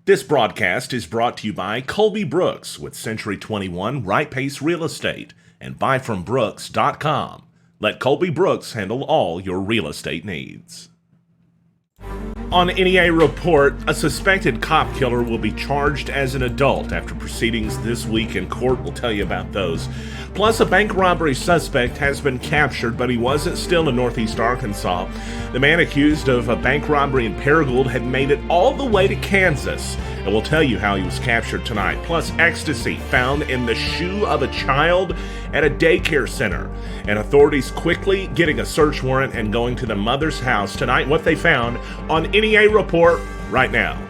This broadcast is brought to you by Colby Brooks with Century 21 Right Pace Real Estate and buyfrombrooks.com. Let Colby Brooks handle all your real estate needs. On NEA report, a suspected cop killer will be charged as an adult after proceedings this week in court. We'll tell you about those. Plus, a bank robbery suspect has been captured, but he wasn't still in Northeast Arkansas. The man accused of a bank robbery in Paragould had made it all the way to Kansas, and we'll tell you how he was captured tonight. Plus, ecstasy found in the shoe of a child at a daycare center, and authorities quickly getting a search warrant and going to the mother's house tonight. What they found on NEA report right now.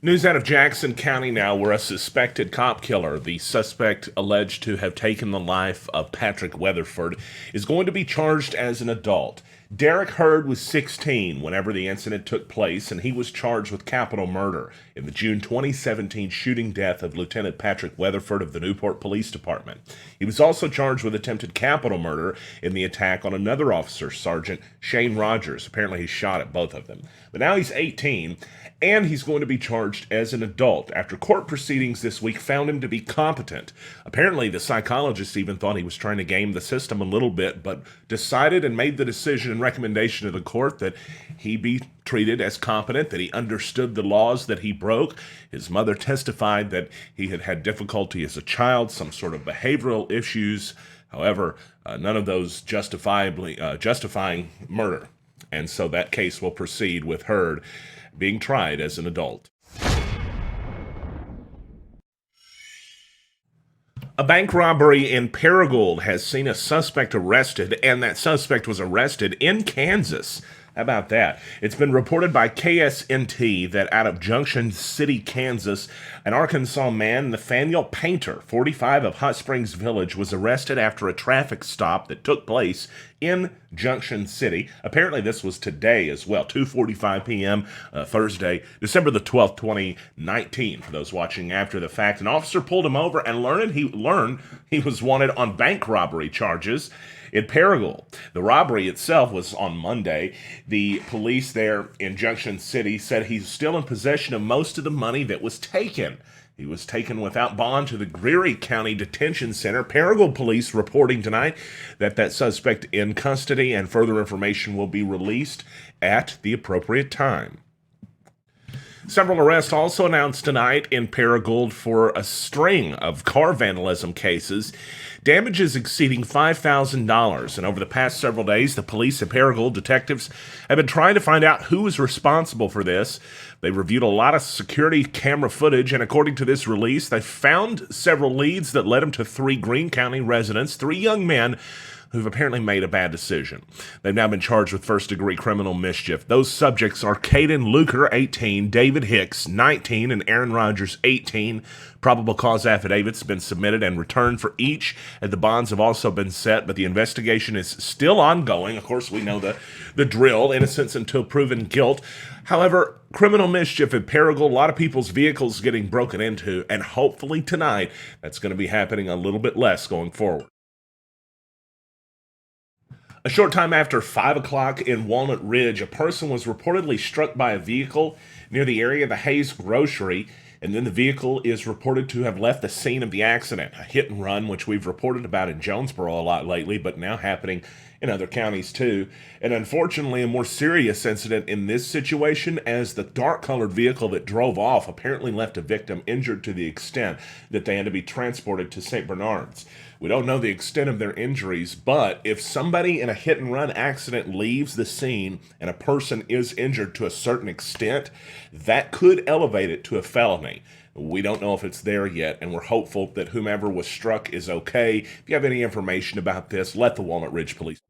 News out of Jackson County now, where a suspected cop killer, the suspect alleged to have taken the life of Patrick Weatherford, is going to be charged as an adult. Derek Hurd was 16 whenever the incident took place, and he was charged with capital murder in the June 2017 shooting death of Lieutenant Patrick Weatherford of the Newport Police Department. He was also charged with attempted capital murder in the attack on another officer, Sergeant Shane Rogers. Apparently he shot at both of them. But now he's 18, and he's going to be charged as an adult after court proceedings this week found him to be competent. Apparently, the psychologist even thought he was trying to game the system a little bit, but decided and made the decision and recommendation to the court that he be treated as competent, that he understood the laws that he broke. His mother testified that he had had difficulty as a child, some sort of behavioral issues. However, none of those justifying murder. And so that case will proceed with Hurd being tried as an adult. A bank robbery in Paragould has seen a suspect arrested, and that suspect was arrested in Kansas. How about that? It's been reported by KSNT that out of Junction City, Kansas, an Arkansas man, Nathaniel Painter, 45 of Hot Springs Village, was arrested after a traffic stop that took place in Junction City. Apparently this was today as well, 2:45 p.m. Thursday, December the 12th, 2019, for those watching after the fact. An officer pulled him over and learned he was wanted on bank robbery charges in Paragould. The robbery itself was on Monday. The police there in Junction City said he's still in possession of most of the money that was taken. He was taken without bond to the Greary County Detention Center. Paragould police reporting tonight that suspect in custody, and further information will be released at the appropriate time. Several arrests also announced tonight in Paragould for a string of car vandalism cases, damages exceeding $5,000. And over the past several days, the police and Paragould detectives have been trying to find out who is responsible for this. They reviewed a lot of security camera footage, and according to this release, they found several leads that led them to 3 Greene County residents, 3 young men who've apparently made a bad decision. They've now been charged with first-degree criminal mischief. Those subjects are Caden Luker, 18, David Hicks, 19, and Aaron Rogers, 18. Probable cause affidavits have been submitted and returned for each, and the bonds have also been set, but the investigation is still ongoing. Of course, we know the drill, innocence until proven guilt. However, criminal mischief in Paragould, a lot of people's vehicles getting broken into, and hopefully tonight that's going to be happening a little bit less going forward. A short time after 5 o'clock in Walnut Ridge, a person was reportedly struck by a vehicle near the area of the Hayes Grocery, and then the vehicle is reported to have left the scene of the accident. A hit and run, which we've reported about in Jonesboro a lot lately, but now happening in other counties too. And unfortunately, a more serious incident in this situation, as the dark-colored vehicle that drove off apparently left a victim injured to the extent that they had to be transported to St. Bernard's. We don't know the extent of their injuries, but if somebody in a hit-and-run accident leaves the scene and a person is injured to a certain extent, that could elevate it to a felony. We don't know if it's there yet, and we're hopeful that whomever was struck is okay. If you have any information about this, let the Walnut Ridge Police.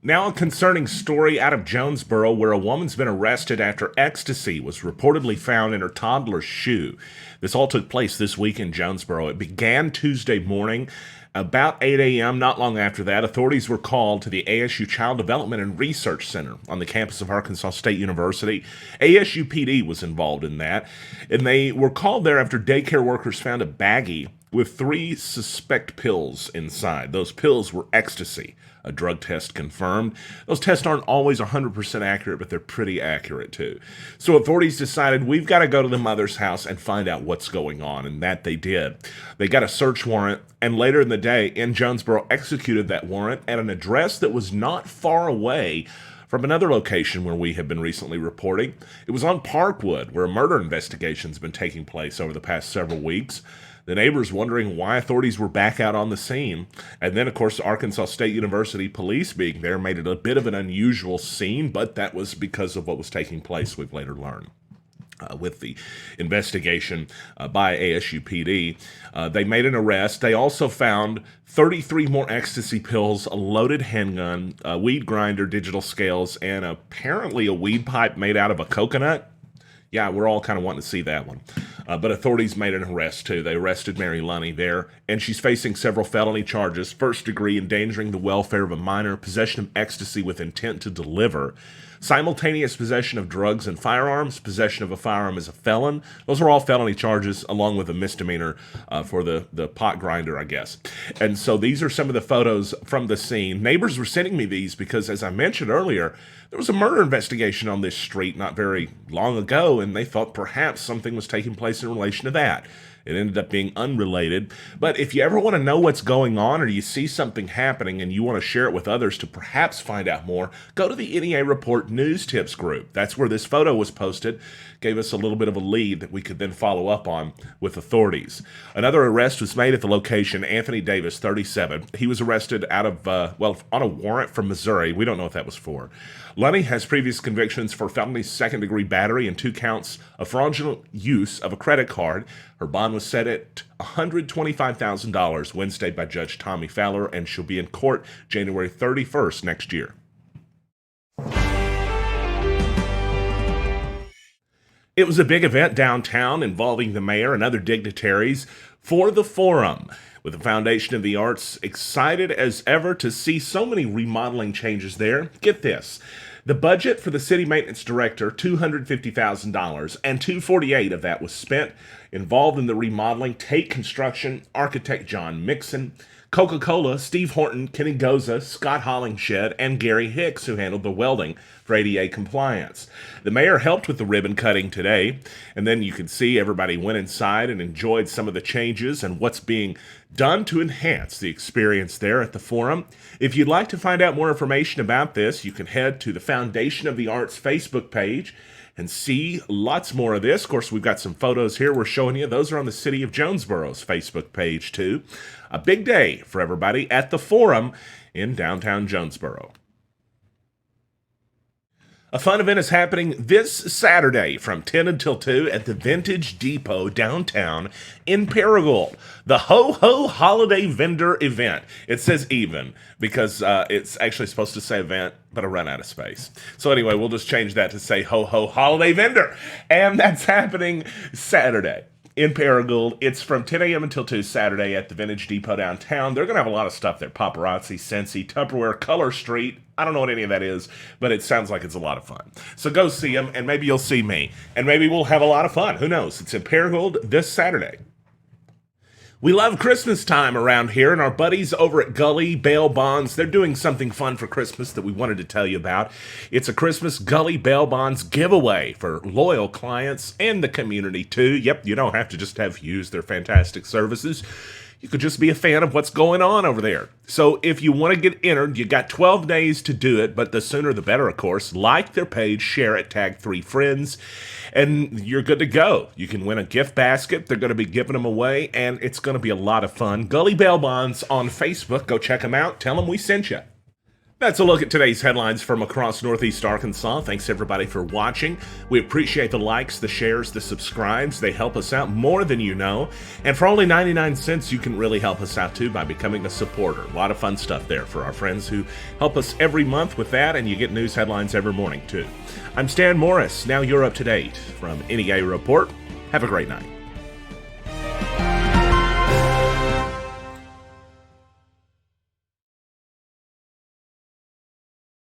Now, a concerning story out of Jonesboro where a woman's been arrested after ecstasy was reportedly found in her toddler's shoe. This all took place this week in Jonesboro. It began Tuesday morning. About 8 a.m., not long after that, authorities were called to the ASU Child Development and Research Center on the campus of Arkansas State University. ASU PD was involved in that, and they were called there after daycare workers found a baggie with 3 suspect pills inside. Those pills were ecstasy. A drug test confirmed. Those tests aren't always 100% accurate, but they're pretty accurate too. So authorities decided we've got to go to the mother's house and find out what's going on, and that they did. They got a search warrant, and later in the day, in Jonesboro, executed that warrant at an address that was not far away from another location where we have been recently reporting. It was on Parkwood, where a murder investigation's been taking place over the past several weeks. The neighbors wondering why authorities were back out on the scene. And then, of course, Arkansas State University police being there made it a bit of an unusual scene, but that was because of what was taking place, we've later learned. With the investigation by ASU PD. They made an arrest. They also found 33 more ecstasy pills, a loaded handgun, a weed grinder, digital scales, and apparently a weed pipe made out of a coconut. Yeah, we're all kind of wanting to see that one. But authorities made an arrest, too. They arrested Mary Lunny there, and she's facing several felony charges. First degree endangering the welfare of a minor, possession of ecstasy with intent to deliver, simultaneous possession of drugs and firearms, possession of a firearm as a felon. Those are all felony charges, along with a misdemeanor for the pot grinder, I guess. And so these are some of the photos from the scene. Neighbors were sending me these because, as I mentioned earlier, there was a murder investigation on this street not very long ago, and they thought perhaps something was taking place in relation to that. It ended up being unrelated. But if you ever want to know what's going on or you see something happening and you want to share it with others to perhaps find out more, go to the NEA Report News Tips group. That's where this photo was posted. Gave us a little bit of a lead that we could then follow up on with authorities. Another arrest was made at the location. Anthony Davis, 37. He was arrested out of, on a warrant from Missouri. We don't know what that was for. Lunny has previous convictions for felony second-degree battery and 2 counts of fraudulent use of a credit card. Her bond was set at $125,000 Wednesday by Judge Tommy Fowler, and she'll be in court January 31st next year. It was a big event downtown involving the mayor and other dignitaries for the Forum, with the Foundation of the Arts excited as ever to see so many remodeling changes there. Get this. The budget for the city maintenance director, $250,000, and $248,000 of that was spent. Involved in the remodeling, Tate Construction, architect John Mixon, Coca-Cola, Steve Horton, Kenny Goza, Scott Hollingshed, and Gary Hicks, who handled the welding for ADA compliance. The mayor helped with the ribbon cutting today, and then you can see everybody went inside and enjoyed some of the changes and what's being done to enhance the experience there at the Forum. If you'd like to find out more information about this, you can head to the Foundation of the Arts Facebook page and see lots more of this. Of course, we've got some photos here we're showing you. Those are on the City of Jonesboro's Facebook page, too. A big day for everybody at the Forum in downtown Jonesboro. A fun event is happening this Saturday from 10 until 2 at the Vintage Depot downtown in Paragould. The HoHo Holiday Vendor Event. It says even because it's actually supposed to say event, but I run out of space. So anyway, we'll just change that to say HoHo Holiday Vendor. And that's happening Saturday in Paragould. It's from 10 a.m. until 2 Saturday at the Vintage Depot downtown. They're going to have a lot of stuff there. Paparazzi, Scentsy, Tupperware, Color Street. I don't know what any of that is, but it sounds like it's a lot of fun. So go see them, and maybe you'll see me. And maybe we'll have a lot of fun. Who knows? It's in Paragould this Saturday. We love Christmas time around here, and our buddies over at Gully Bail Bonds, they're doing something fun for Christmas that we wanted to tell you about. It's a Christmas Gully Bail Bonds giveaway for loyal clients and the community, too. Yep, you don't have to just have used their fantastic services. You could just be a fan of what's going on over there. So if you want to get entered, you got 12 days to do it, but the sooner the better, of course. Like their page, share it, tag 3 friends, and you're good to go. You can win a gift basket. They're going to be giving them away, and it's going to be a lot of fun. Gully Bail Bonds on Facebook. Go check them out. Tell them we sent you. That's a look at today's headlines from across Northeast Arkansas. Thanks everybody for watching. We appreciate the likes, the shares, the subscribes. They help us out more than you know. And for only 99 cents, you can really help us out too by becoming a supporter. A lot of fun stuff there for our friends who help us every month with that, and you get news headlines every morning too. I'm Stan Morris. Now you're up to date from NEA Report. Have a great night.